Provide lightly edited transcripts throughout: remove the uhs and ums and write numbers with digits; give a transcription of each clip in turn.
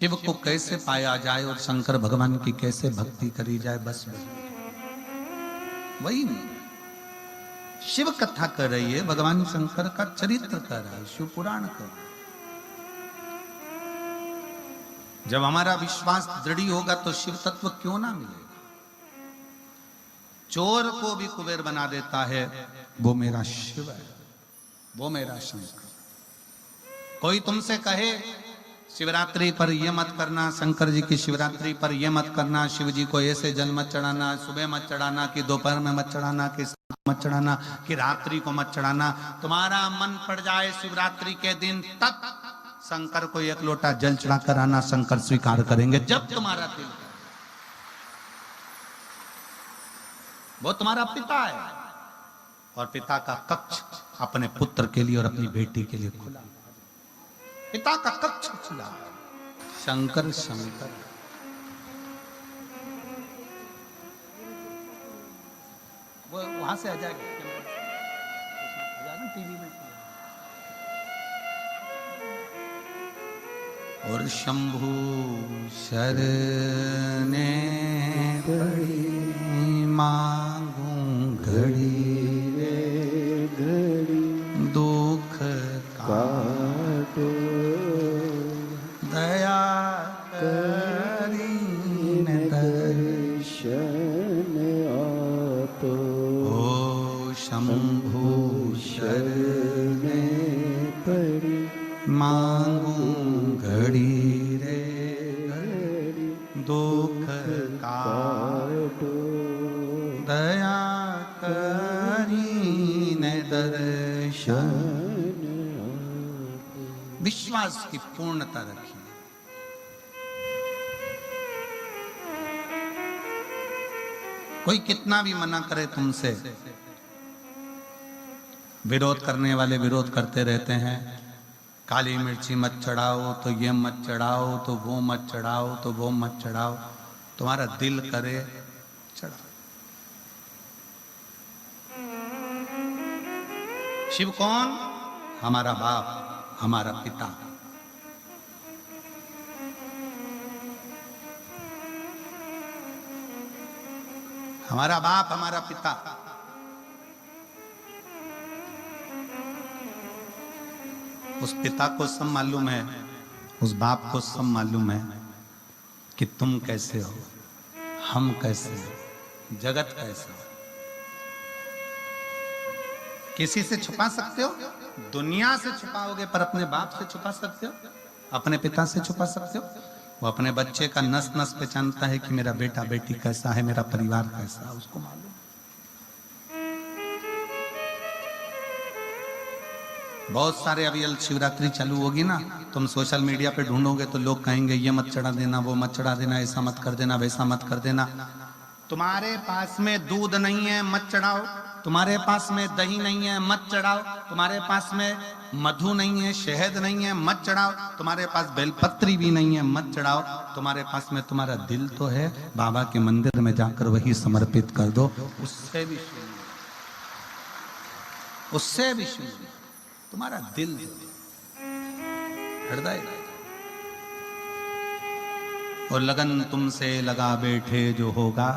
शिव को कैसे पाया जाए और शंकर भगवान की कैसे भक्ति करी जाए, बस वही नहीं। शिव कथा कर रही है, भगवान शंकर का चरित्र कर रहा है, शिव पुराण कर रहा है। जब हमारा विश्वास दृढ़ होगा तो शिव तत्व क्यों ना मिलेगा। चोर को भी कुबेर बना देता है, वो मेरा शिव है, वो मेरा शंकर। कोई तुमसे कहे शिवरात्रि पर ये मत करना, शंकर जी की शिवरात्रि पर ये मत करना, शिव जी को ऐसे जल मत चढ़ाना, सुबह मत चढ़ाना, कि दोपहर में मत चढ़ाना, कि मत चढ़ाना, कि रात्रि को मत चढ़ाना। तुम्हारा मन पड़ जाए शिवरात्रि के दिन, तब शंकर को एक लोटा जल चढ़ा कर आना, शंकर स्वीकार करेंगे। जब तुम्हारा दिल, वो तुम्हारा पिता है और पिता का कक्ष अपने पुत्र के लिए और अपनी बेटी के लिए खुला, पिता का कक्ष खुला। शंकर शंकर वो वहां से आ जाएगा टीवी में। और शंभु शरणे पड़ी मांगू घड़ी रे घड़ी, दुख काटो दया करीन दर्शन आपो। ओ शंभु शरणे पड़ी मांगू घड़ी रे घड़ी, दुख काटो दया करीन दर्शन। विश्वास की पूर्णता रखिए। कोई कितना भी मना करे तुमसे, विरोध करने वाले विरोध करते रहते हैं। काली मिर्ची मत चढ़ाओ तो ये मत चढ़ाओ, तो वो मत चढ़ाओ, तो वो मत चढ़ाओ। तुम्हारा दिल करे चढ़ाओ। शिव कौन? हमारा बाप, हमारा पिता। हमारा बाप, हमारा पिता। उस पिता को सब मालूम है, उस बाप को सब मालूम है कि तुम कैसे हो, हम कैसे हो, जगत कैसे हो। किसी से छुपा सकते हो? दुनिया से छुपाओगे, पर अपने बाप से छुपा सकते हो? अपने पिता से छुपा सकते हो? वो अपने बच्चे का नस नस पहचानता है कि मेरा बेटा बेटी कैसा है, मेरा परिवार कैसा है, उसको मालूम। बहुत सारे अभी शिवरात्रि चालू होगी ना, तुम सोशल मीडिया पे ढूंढोगे तो लोग कहेंगे ये मत चढ़ा देना, वो मत चढ़ा देना, ऐसा मत कर देना, वैसा मत कर देना। तुम्हारे पास में दूध नहीं है, मत चढ़ाओ। तुम्हारे पास में दही नहीं है, मत चढ़ाओ। तुम्हारे पास में मधु नहीं है, शहद नहीं है, मत चढ़ाओ। तुम्हारे पास बेलपत्री भी नहीं है, मत चढ़ाओ। तुम्हारे पास में तुम्हारा दिल तो है, बाबा के मंदिर में जाकर वही समर्पित कर दो। उससे भी सुनिए, उससे भी सुनिए। तुम्हारा दिल, हृदय और लगन तुमसे लगा बैठे जो होगा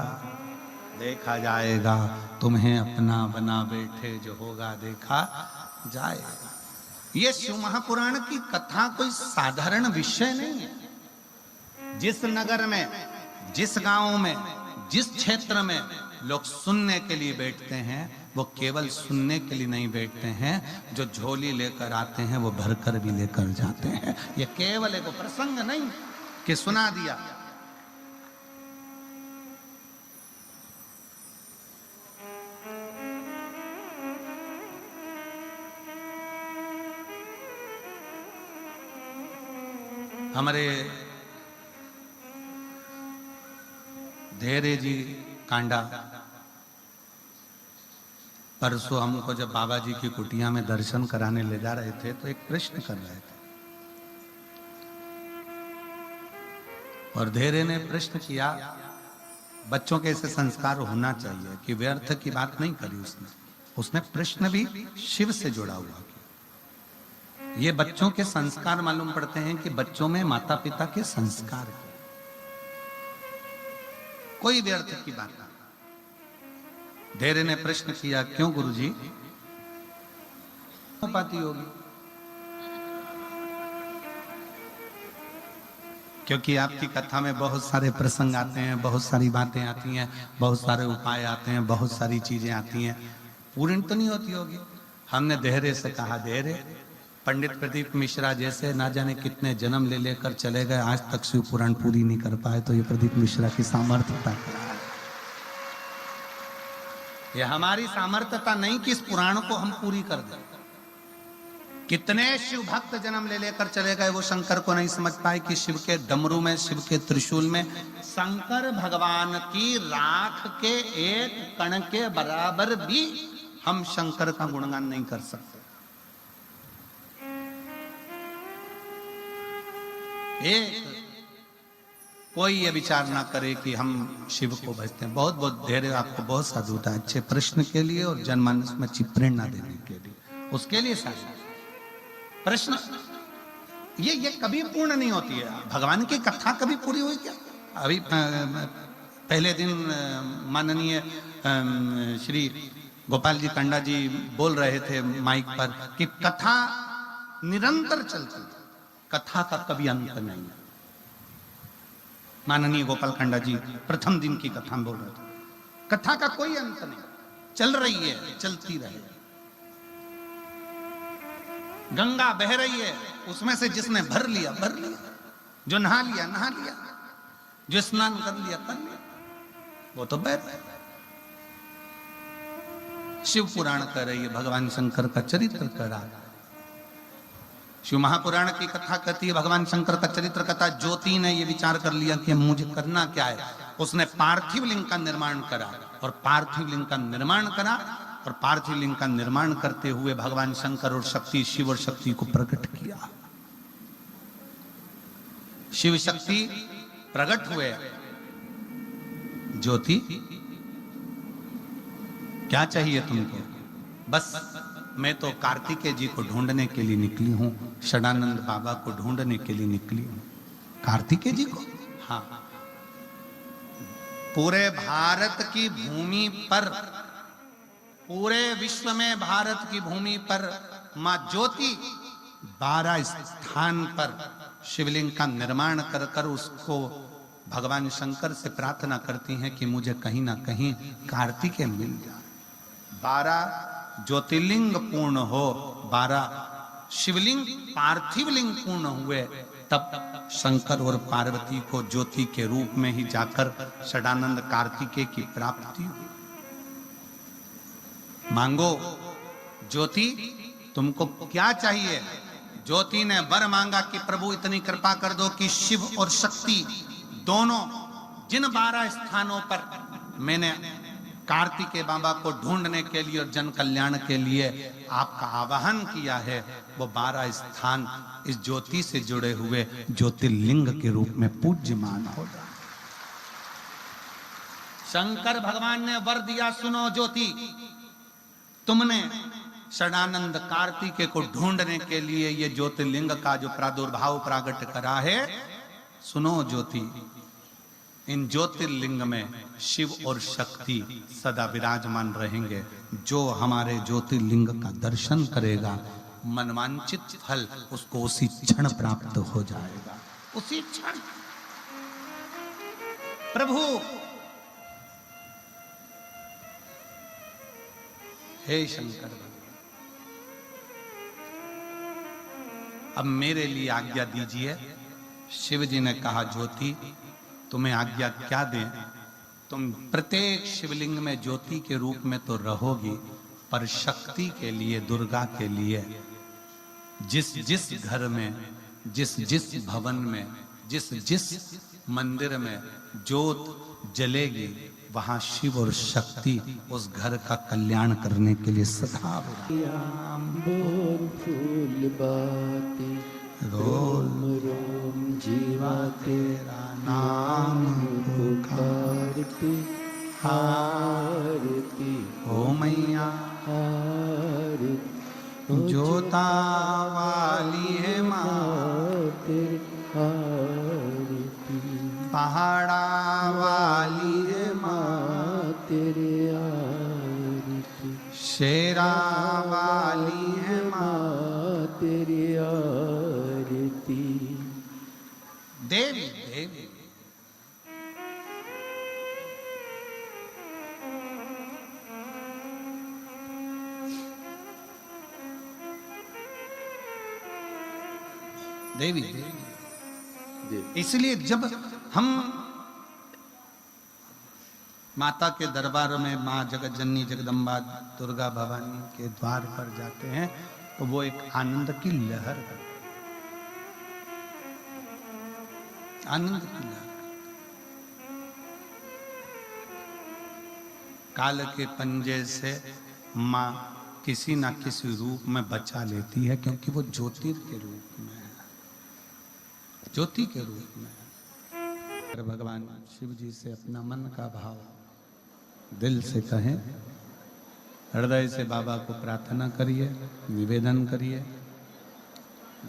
देखा जाएगा। तुम्हें अपना बना बैठे जो होगा देखा जाएगा। ये शिव महापुराण की कथा कोई साधारण विषय नहीं है। जिस नगर में, जिस गांव में, जिस क्षेत्र में लोग सुनने के लिए बैठते हैं, वो केवल सुनने के लिए नहीं बैठते हैं। जो झोली लेकर आते हैं वो भरकर भी लेकर जाते हैं। ये केवल एक प्रसंग नहीं कि सुना दिया। हमारे धैर्य जी कांडा परसों हमको जब बाबा जी की कुटिया में दर्शन कराने ले जा रहे थे तो एक प्रश्न कर रहे थे, और धैर्य ने प्रश्न किया। बच्चों के ऐसे संस्कार होना चाहिए कि व्यर्थ की बात नहीं करी उसने प्रश्न भी शिव से जुड़ा हुआ किया। ये बच्चों के संस्कार मालूम पड़ते हैं कि बच्चों में माता पिता के संस्कार है। कोई व्यर्थ की बात नहीं। धैर्य ने प्रश्न किया, क्यों गुरुजी? पाती होगी क्योंकि आपकी कथा में बहुत सारे प्रसंग आते हैं, बहुत सारी बातें आती हैं, बहुत सारे उपाय आते हैं, बहुत सारी चीजें आती हैं, पूर्ण तो नहीं होती होगी। हमने धैर्य से कहा, धैर्य पंडित प्रदीप मिश्रा जैसे ना जाने कितने जन्म ले लेकर चले गए, आज तक शिव पुराण पूरी नहीं कर पाए, तो ये प्रदीप मिश्रा की सामर्थ्यता है। ये हमारी सामर्थ्यता नहीं कि इस पुराण को हम पूरी कर दें। कितने शिव भक्त जन्म ले लेकर चले गए, वो शंकर को नहीं समझ पाए कि शिव के डमरू में, शिव के त्रिशूल में, शंकर भगवान की राख के एक कण के बराबर भी हम शंकर का गुणगान नहीं कर सकते। एक कोई ये विचार ना करे कि हम शिव को भजते हैं। बहुत बहुत धैर्य आपको बहुत साधुता है अच्छे प्रश्न के लिए और जनमानस में अच्छी प्रेरणा देने के लिए, उसके लिए साधु प्रश्न। ये कभी पूर्ण नहीं होती है। भगवान की कथा कभी पूरी हुई क्या? अभी पहले दिन माननीय श्री गोपाल जी कंडा जी बोल रहे थे माइक पर कि कथा निरंतर चलती, कथा का कभी अंत नहीं। माननीय गोपाल कंडा जी प्रथम दिन की कथा बोल रहे थे, कथा का कोई अंत नहीं, चल रही है, चलती रहे। गंगा बह रही है, उसमें से जिसने भर लिया भर लिया, जो नहा लिया नहा लिया, जो स्नान कर लिया कर लिया, वो तो बह रहा है। शिव पुराण कर रही है, भगवान शंकर का चरित्र कर रहा है। शिव महापुराण की कथा कहती है भगवान शंकर का चरित्र कथा। ज्योति ने ये विचार कर लिया कि मुझे करना क्या है, उसने पार्थिव लिंग का निर्माण करा और पार्थिव लिंग का निर्माण करा और पार्थिव लिंग का निर्माण करते हुए भगवान शंकर और शक्ति, शिव और शक्ति को प्रकट किया। शिव शक्ति प्रकट हुए। ज्योति क्या चाहिए तुमको? बस मैं तो कार्तिकेय जी को ढूंढने के लिए निकली हूं, षडानंद बाबा को ढूंढने के लिए निकली हूं। कार्तिकेय जी को? हाँ। पूरे भारत की भूमि पर, पूरे विश्व में भारत की भूमि पर मां ज्योति 12 स्थान पर शिवलिंग का निर्माण कर कर उसको भगवान शंकर से प्रार्थना करती हैं कि मुझे कहीं ना कहीं कार्तिकेय मिल जाए। 12 ज्योतिर्लिंग पूर्ण हो, 12 शिवलिंग पार्थिव लिंग पूर्ण हुए, तब शंकर और पार्वती को ज्योति के रूप में ही जाकर षडानंद कार्तिकेय की प्राप्ति हुई। मांगो ज्योति, तुमको क्या चाहिए? ज्योति ने वर मांगा कि प्रभु इतनी कृपा कर दो कि शिव और शक्ति दोनों जिन 12 स्थानों पर मैंने कार्तिकेय बाबा को ढूंढने के लिए और जन कल्याण के लिए आपका आवाहन किया है, वो 12 स्थान इस ज्योति से जुड़े हुए ज्योतिर्लिंग के रूप में पूज्यमान हो जाए। शंकर भगवान ने वर दिया, सुनो ज्योति, तुमने षडानंद कार्तिकेय को ढूंढने के लिए ये ज्योतिर्लिंग का जो प्रादुर्भाव प्रागट करा है, सुनो ज्योति, इन ज्योतिर्लिंग में शिव और शक्ति सदा विराजमान रहेंगे। जो हमारे ज्योतिर्लिंग का दर्शन करेगा, मनवांचित फल उसको उसी क्षण प्राप्त हो जाएगा, उसी क्षण। प्रभु हे शंकर, अब मेरे लिए आज्ञा दीजिए। शिव जी ने कहा, ज्योति तुम्हें आज्ञा क्या दें? तुम प्रत्येक शिवलिंग में ज्योति के रूप में तो रहोगी, पर शक्ति के लिए, दुर्गा के लिए जिस जिस घर में, जिस जिस भवन में, जिस जिस मंदिर में ज्योत जलेगी, वहां शिव और शक्ति उस घर का कल्याण करने के लिए सदा रोम रोम जीवा तेरा नाम पुकारती, आरती ओ मैया आरती। जोता वाली है माँ तेरी आरती, पहाड़ा वाली है माँ तेरी आरती, शेरा वाली है माँ तेरी आरती। देवी देवी देवी देवी। इसलिए जब हम माता के दरबार में माँ जगत जननी जगदम्बा दुर्गा भवानी के द्वार पर जाते हैं तो वो एक आनंद की लहर करते हैं, आनंद की लहर। काल के पंजे से माँ किसी ना किसी रूप में बचा लेती है, क्योंकि वो ज्योतिर के रूप में है, ज्योति के रूप में है। भगवान शिव जी से अपना मन का भाव दिल से कहें, हृदय से बाबा को प्रार्थना करिए, निवेदन करिए।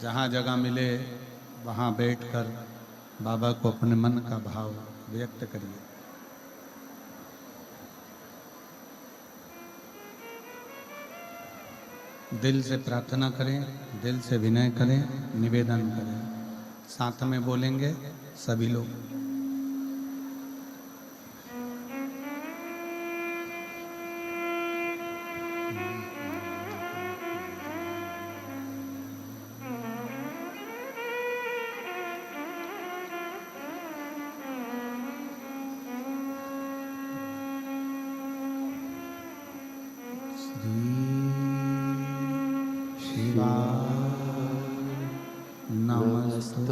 जहाँ जगह मिले वहाँ बैठकर बाबा को अपने मन का भाव व्यक्त करिए। दिल से प्रार्थना करें, दिल से विनय करें, निवेदन करें। साथ में बोलेंगे सभी लोग। श्री शिवाय नमस्तुभ्यं,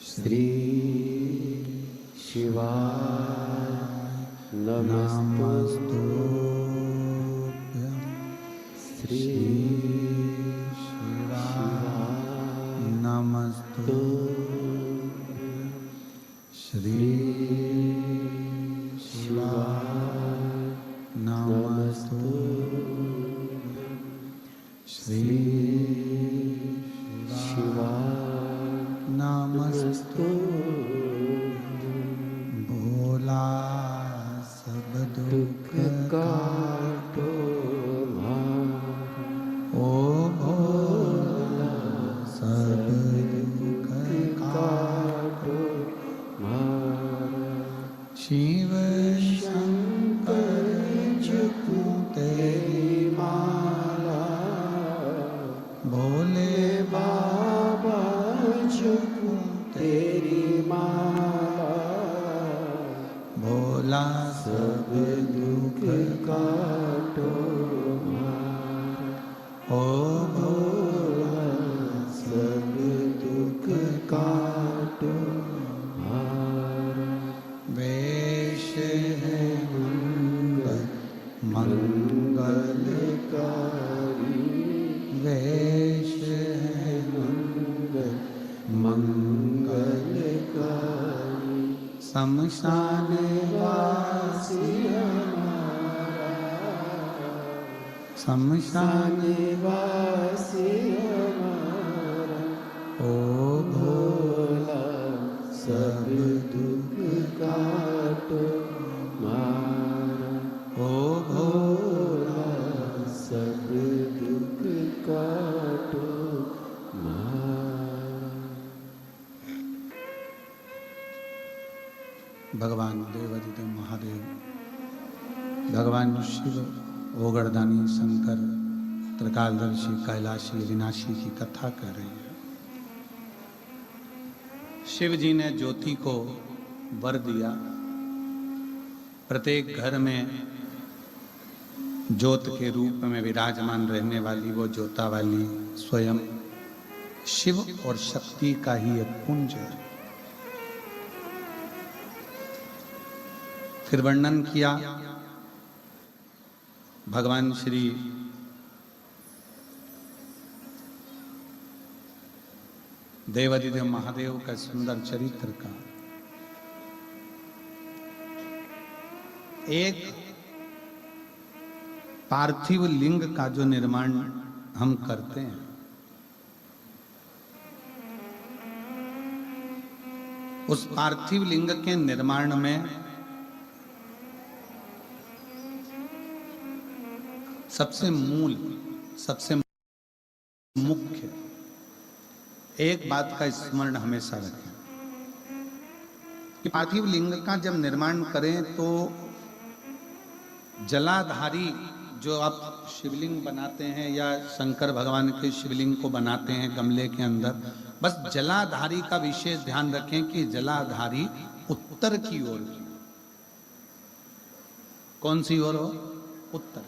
श्री शिवाय नमस्तुभ्यं, श्री शिवाय नमस्तुभ्यं, श्री भोला सब दुख काटो ओ भोला सब दुख काटो शिव शंकर झुकूं तेरी माला, भोले बाबा झुकूं तेरी माला, भोला सब दुख काटो ओ भोला सब दुख काटो। वेश है मंगलकारी, वेश है मंगलकारी, शमशान वासी हमारा, शमशान वासी हमारा, ओ भोला सब दुख काटो मारा, ओ भोला सब दुख काटो मारा। भगवान देवादिदेव महादेव, भगवान शिव, ओगरदानी शंकर, त्रिकालदर्शी, कैलाशी, अविनाशी की कथा कर रही है। शिव जी ने ज्योति को वर दिया, प्रत्येक घर में ज्योत के रूप में विराजमान रहने वाली वो ज्योता वाली स्वयं शिव और शक्ति का ही एक पुंज है। फिर वर्णन किया भगवान श्री देवादिदेव महादेव का सुंदर चरित्र का। एक पार्थिव लिंग का जो निर्माण हम करते हैं, उस पार्थिव लिंग के निर्माण में सबसे मूल, सबसे मुख्य एक बात का स्मरण हमेशा रखें कि पार्थिव लिंग का जब निर्माण करें तो जलाधारी जो आप शिवलिंग बनाते हैं या शंकर भगवान के शिवलिंग को बनाते हैं गमले के अंदर, बस जलाधारी का विशेष ध्यान रखें कि जलाधारी उत्तर की ओर की। कौन सी ओर हो? उत्तर।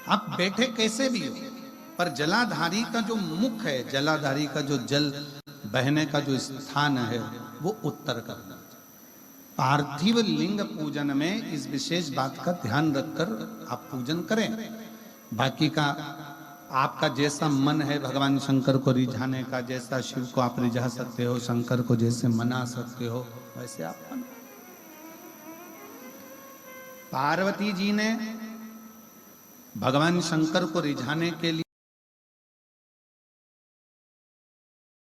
आप बैठे कैसे भी हो, पर जलाधारी का जो मुख है, जलाधारी का जो जल बहने का जो स्थान है, वो उत्तर करना। पार्थिव लिंग पूजन में इस विशेष बात का ध्यान रखकर आप पूजन करें। बाकी का आपका जैसा मन है भगवान शंकर को रिझाने का, जैसा शिव को आप रिझा सकते हो, शंकर को जैसे मना सकते हो, वैसे आप मनो। पार्वती जी ने भगवान शंकर को रिझाने के लिए